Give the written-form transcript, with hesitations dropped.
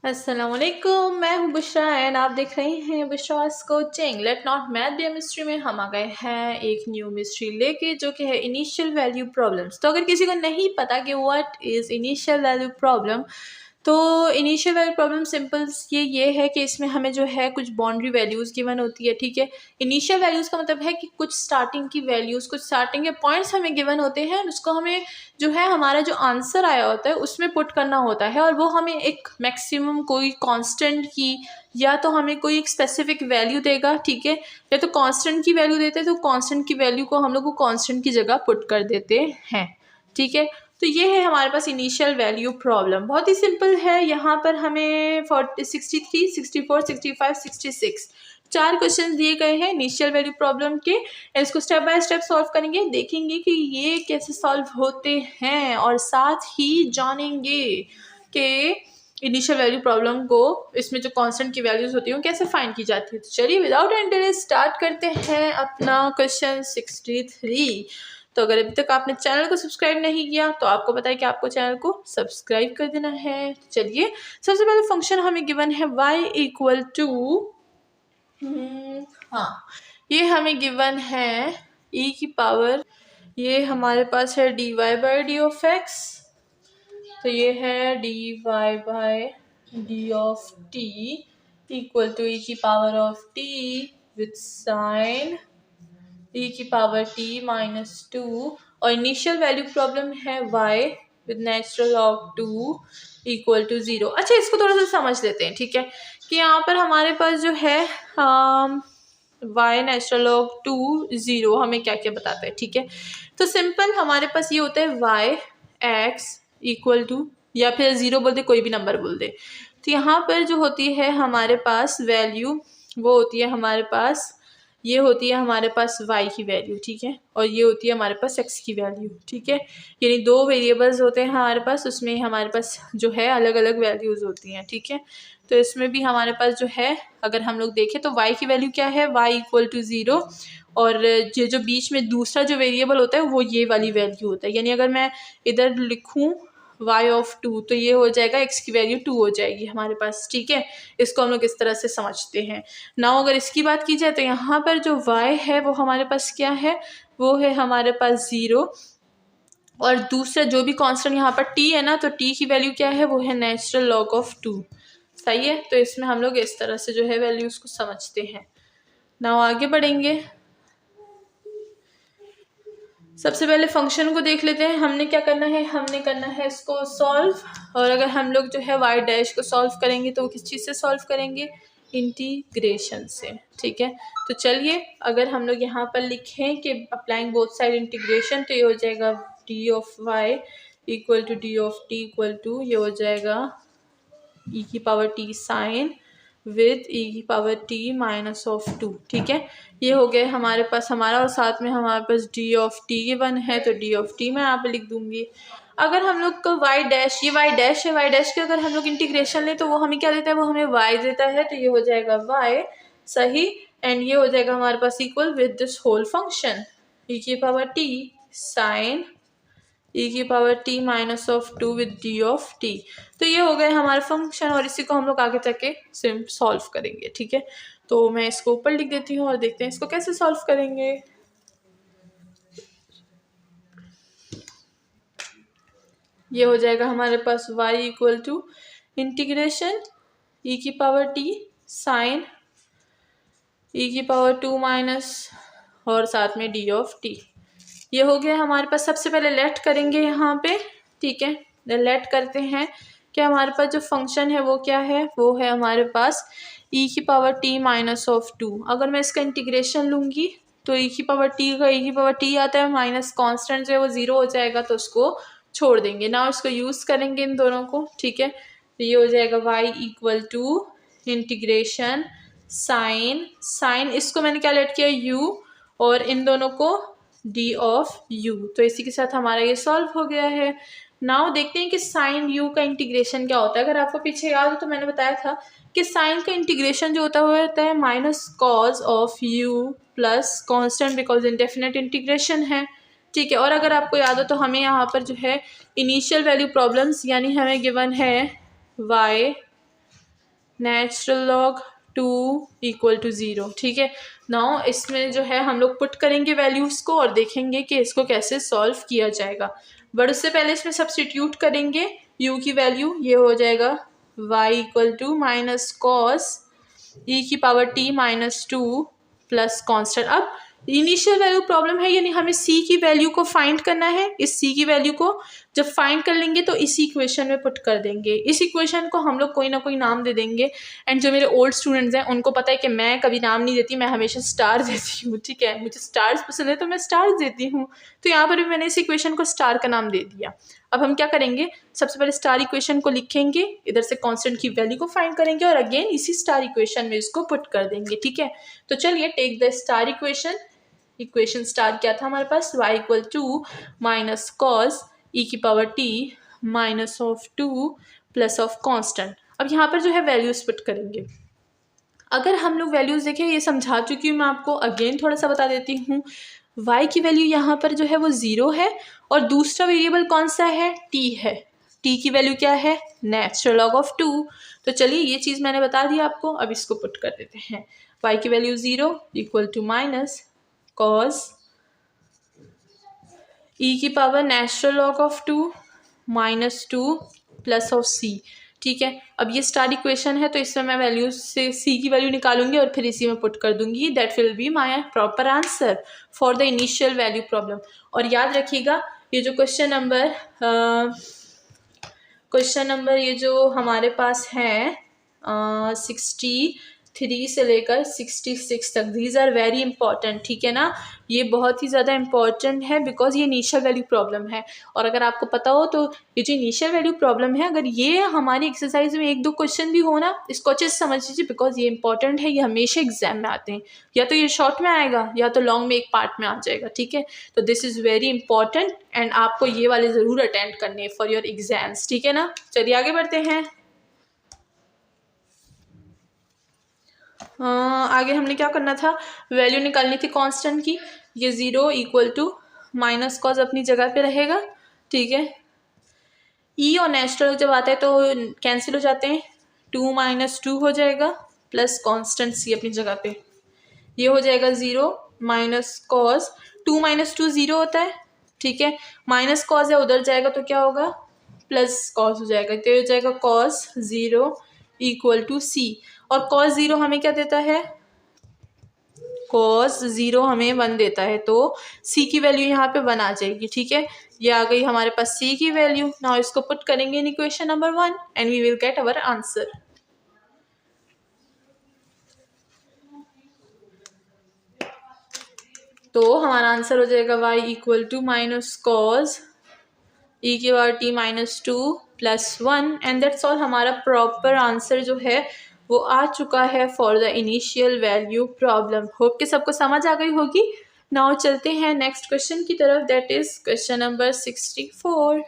अस्सलामुअलैकुम, मैं हूँ बुशरा एंड आप देख रहे हैं Bushra's coaching. Let not math be mystery में हम आ गए हैं एक न्यू मिस्ट्री लेके, जो कि है इनिशियल वैल्यू प्रॉब्लम्स। तो अगर किसी को नहीं पता कि what is initial value problem, तो इनिशियल वैल्यू प्रॉब्लम सिंपल ये है कि इसमें हमें जो है कुछ बाउंड्री वैल्यूज़ गिवन होती है। ठीक है, इनिशियल वैल्यूज़ का मतलब है कि कुछ स्टार्टिंग की वैल्यूज़, कुछ स्टार्टिंग के पॉइंट्स हमें गिवन होते हैं, उसको हमें जो है हमारा जो आंसर आया होता है उसमें पुट करना होता है, और वो हमें एक मैक्सिमम कोई कांस्टेंट की या तो हमें कोई एक स्पेसिफिक वैल्यू देगा। ठीक है, या तो कांस्टेंट की वैल्यू देते हैं तो कांस्टेंट की वैल्यू को हम लोग को कांस्टेंट की जगह पुट कर देते हैं। ठीक है, तो ये है हमारे पास इनिशियल वैल्यू प्रॉब्लम। बहुत ही सिंपल है। यहाँ पर हमें 63, 64, 65, 66 चार क्वेश्चन दिए गए हैं इनिशियल वैल्यू प्रॉब्लम के। इसको स्टेप बाय स्टेप सॉल्व करेंगे, देखेंगे कि ये कैसे सॉल्व होते हैं, और साथ ही जानेंगे कि इनिशियल वैल्यू प्रॉब्लम को इसमें जो कांस्टेंट की वैल्यूज होती हैं कैसे फाइंड की जाती है। तो चलिए विदाउट एनी डिले स्टार्ट करते हैं अपना क्वेश्चन 63। तो अगर अभी तक आपने चैनल को सब्सक्राइब नहीं किया तो आपको पता है कि आपको चैनल को सब्सक्राइब कर देना है। चलिए, सबसे पहले फंक्शन हमें गिवन है y इक्वल टू, हाँ, ये हमें गिवन है e की पावर, ये हमारे पास है dy by d of x, तो ये है dy by d of t equal to e की power of t with sine e की पावर t माइनस 2, और इनिशियल वैल्यू प्रॉब्लम है y with natural log 2 equal to 0। अच्छा, इसको थोड़ा सा समझ लेते हैं। ठीक है, कि यहाँ पर हमारे पास जो है y नेचुरल लॉग 2 0 हमें क्या क्या बताता है। ठीक है, तो सिंपल हमारे पास ये होता है y x इक्वल टू, या फिर 0 बोल दे, कोई भी नंबर बोल दे। तो यहाँ पर जो होती है हमारे पास वैल्यू, वो होती है हमारे पास, ये होती है हमारे पास y की वैल्यू। ठीक है, और ये होती है हमारे पास x की वैल्यू। ठीक है, यानी दो वेरिएबल्स होते हैं हमारे पास, उसमें हमारे पास जो है अलग अलग वैल्यूज़ होती हैं। ठीक है, तो इसमें भी हमारे पास जो है, अगर हम लोग देखें तो y की वैल्यू क्या है, y इक्वल टू 0, और ये जो बीच में दूसरा जो वेरिएबल होता है वो ये वाली वैल्यू होता है। यानी अगर मैं इधर लिखूँ y ऑफ 2, तो ये हो जाएगा x की वैल्यू 2 हो जाएगी हमारे पास। ठीक है, इसको हम लोग इस तरह से समझते हैं। नाउ अगर इसकी बात की जाए तो यहाँ पर जो y है वो हमारे पास क्या है, वो है हमारे पास 0, और दूसरा जो भी कांस्टेंट यहाँ पर t है ना, तो t की वैल्यू क्या है, वो है नेचुरल लॉग ऑफ 2। सही है, तो इसमें हम लोग इस तरह से जो है वैल्यूज को समझते हैं। नाउ आगे बढ़ेंगे, सबसे पहले फंक्शन को देख लेते हैं। हमने क्या करना है, हमने करना है इसको सॉल्व, और अगर हम लोग जो है y डैश को सॉल्व करेंगे तो किस चीज़ से सॉल्व करेंगे, इंटीग्रेशन से। ठीक है, तो चलिए अगर हम लोग यहाँ पर लिखें कि अप्लाइंग बोथ साइड इंटीग्रेशन, तो ये हो जाएगा d of y equal to d of t equal to, ये हो जाएगा e की power t sine with e की पावर t माइनस ऑफ 2। ठीक है, ये हो गया हमारे पास हमारा, और साथ में हमारे पास d ऑफ t गिवन है, तो d ऑफ t मैं यहाँ पे लिख दूंगी। अगर हम लोग को y डैश, ये y डैश है, y डैश के अगर हम लोग इंटीग्रेशन लें तो वो हमें क्या देता है, वो हमें y देता है, तो ये हो जाएगा y। सही, एंड ये हो जाएगा हमारे पास equal with this whole function e की पावर t साइन e की power t minus of 2 with d of t। तो ये हो गए हमारे फंक्शन, और इसी को हम लोग आगे जाके सॉल्व करेंगे। ठीक है, तो मैं इसको ऊपर लिख देती हूँ और देखते हैं इसको कैसे सॉल्व करेंगे। ये हो जाएगा हमारे पास y equal to integration e की पावर t साइन e की पावर 2 माइनस और साथ में d ऑफ t। ये हो गया हमारे पास। सबसे पहले लेट करेंगे यहाँ पे। ठीक है, लेट करते हैं कि हमारे पास जो फंक्शन है वो क्या है, वो है हमारे पास e की पावर t माइनस ऑफ 2। अगर मैं इसका इंटीग्रेशन लूँगी तो e की पावर t का e की पावर t आता है, माइनस कॉन्स्टेंट जो है वो 0 हो जाएगा, तो उसको छोड़ देंगे ना, उसको यूज़ करेंगे इन दोनों को। ठीक है, तो ये हो जाएगा y equal to integration sine इसको मैंने क्या लेट किया, u, और इन दोनों को d ऑफ u। तो इसी के साथ हमारा ये सॉल्व हो गया है। नाउ देखते हैं कि साइन u का इंटीग्रेशन क्या होता है। अगर आपको पीछे याद हो तो मैंने बताया था कि साइन का इंटीग्रेशन जो होता है minus cos of u plus constant, because indefinite integration है। ठीक है, और अगर आपको याद हो तो हमें यहाँ पर जो है इनिशियल वैल्यू प्रॉब्लम्स, यानी हमें गिवन है y natural log 2 equal to 0। ठीक है, नाउ इसमें जो है हम लोग पुट करेंगे वैल्यूज़ को और देखेंगे कि इसको कैसे सॉल्व किया जाएगा। बट उससे पहले इसमें सब्स्टिट्यूट करेंगे u की वैल्यू, ये हो जाएगा y equal to minus cos e की power t minus 2 plus constant. अब इनिशियल वैल्यू प्रॉब्लम है, यानी हमें c की वैल्यू को फाइंड करना है। इस c की वैल्यू को जब फाइंड कर लेंगे तो इस इक्वेशन में पुट कर देंगे। इस इक्वेशन को हम लोग कोई ना कोई नाम दे देंगे। एंड जो मेरे ओल्ड स्टूडेंट्स हैं उनको पता है कि मैं कभी नाम नहीं देती, मैं हमेशा स्टार देती हूँ। ठीक है, मुझे स्टार्स पसंद है तो मैं स्टार्स देती हूँ। तो यहाँ पर भी मैंने इस इक्वेशन को स्टार का नाम दे दिया। अब हम क्या करेंगे, सबसे पहले स्टार इक्वेशन को लिखेंगे, इधर से कांस्टेंट की वैल्यू को फाइंड करेंगे और अगेन इसी स्टार इक्वेशन में इसको पुट कर देंगे। ठीक है, तो चलिए take the star equation. Equation star क्या था हमारे पास, y equal to minus cos e की power t minus of 2 plus of constant. अब यहाँ पर जो है वैल्यूज पुट करेंगे। अगर हम लोग वैल्यूज देखें, ये समझा चुकी हूँ मैं आपको, अगेन थोड़ा सा बता देती हूँ। y की वैल्यू यहाँ पर जो है वो 0 है और दूसरा वेरिएबल कौन सा है, t है। t की वैल्यू क्या है, नेचुरल लॉग ऑफ 2। तो चलिए ये चीज़ मैंने बता दी आपको, अब इसको पुट कर देते हैं। y की value 0 equal to minus cos e की power natural log of 2 minus 2 plus of c। ठीक है, अब ये स्टार इक्वेशन है तो इसमें मैं वैल्यू से c की वैल्यू निकालूंगी और फिर इसी में पुट कर दूंगी। That will be my proper answer for the initial value problem. और याद रखिएगा ये जो क्वेश्चन नंबर ये जो हमारे पास है 63 से लेकर 66 तक, दीज आर वेरी इंपॉर्टेंट। ठीक है ना, ये बहुत ही ज़्यादा इंपॉर्टेंट है बिकॉज ये इनिशियल वैल्यू प्रॉब्लम है। और अगर आपको पता हो तो ये जो इनिशियल वैल्यू प्रॉब्लम है, अगर ये हमारी एक्सरसाइज में 1-2 क्वेश्चन भी हो ना, इसको अच्छे से समझ लीजिए बिकॉज ये इंपॉर्टेंट है। ये हमेशा एग्जाम में आते हैं, या तो ये शॉर्ट में आएगा या तो लॉन्ग में एक पार्ट में आ जाएगा। ठीक है, तो this is very important and आपको ये वाले ज़रूर अटेंड करने फॉर योर एग्जाम्स। ठीक है ना, चलिए आगे बढ़ते हैं। आगे हमने क्या करना था, वैल्यू निकालनी थी कांस्टेंट की। ये 0 इक्वल टू माइनस कॉस अपनी जगह पे रहेगा। ठीक है, ई और नेचुरल जब आता है तो कैंसिल हो जाते हैं, 2 माइनस 2 हो जाएगा प्लस कांस्टेंट सी अपनी जगह पे। ये हो जाएगा 0 माइनस कॉस 2 माइनस 2 0 होता है। ठीक है, माइनस कॉस है उधर जाएगा तो क्या होगा, प्लस कॉस हो जाएगा। तो ये हो जाएगा कॉस 0 इक्वल टू सी। और कॉस 0 हमें क्या देता है, कॉस 0 हमें 1 देता है, तो सी की वैल्यू यहाँ पे 1 आ जाएगी। ठीक है, ये आ गई हमारे पास सी की वैल्यू। नाउ इसको पुट करेंगे in equation number 1 and we will get our answer. तो हमारा आंसर हो जाएगा y equal to minus cos e की power t minus 2 plus 1 and that's all. हमारा प्रॉपर आंसर जो है वो आ चुका है for the initial value problem. Hope कि सबको समझ आ गई होगी। नाउ चलते हैं नेक्स्ट क्वेश्चन की तरफ, दैट इज क्वेश्चन नंबर 64।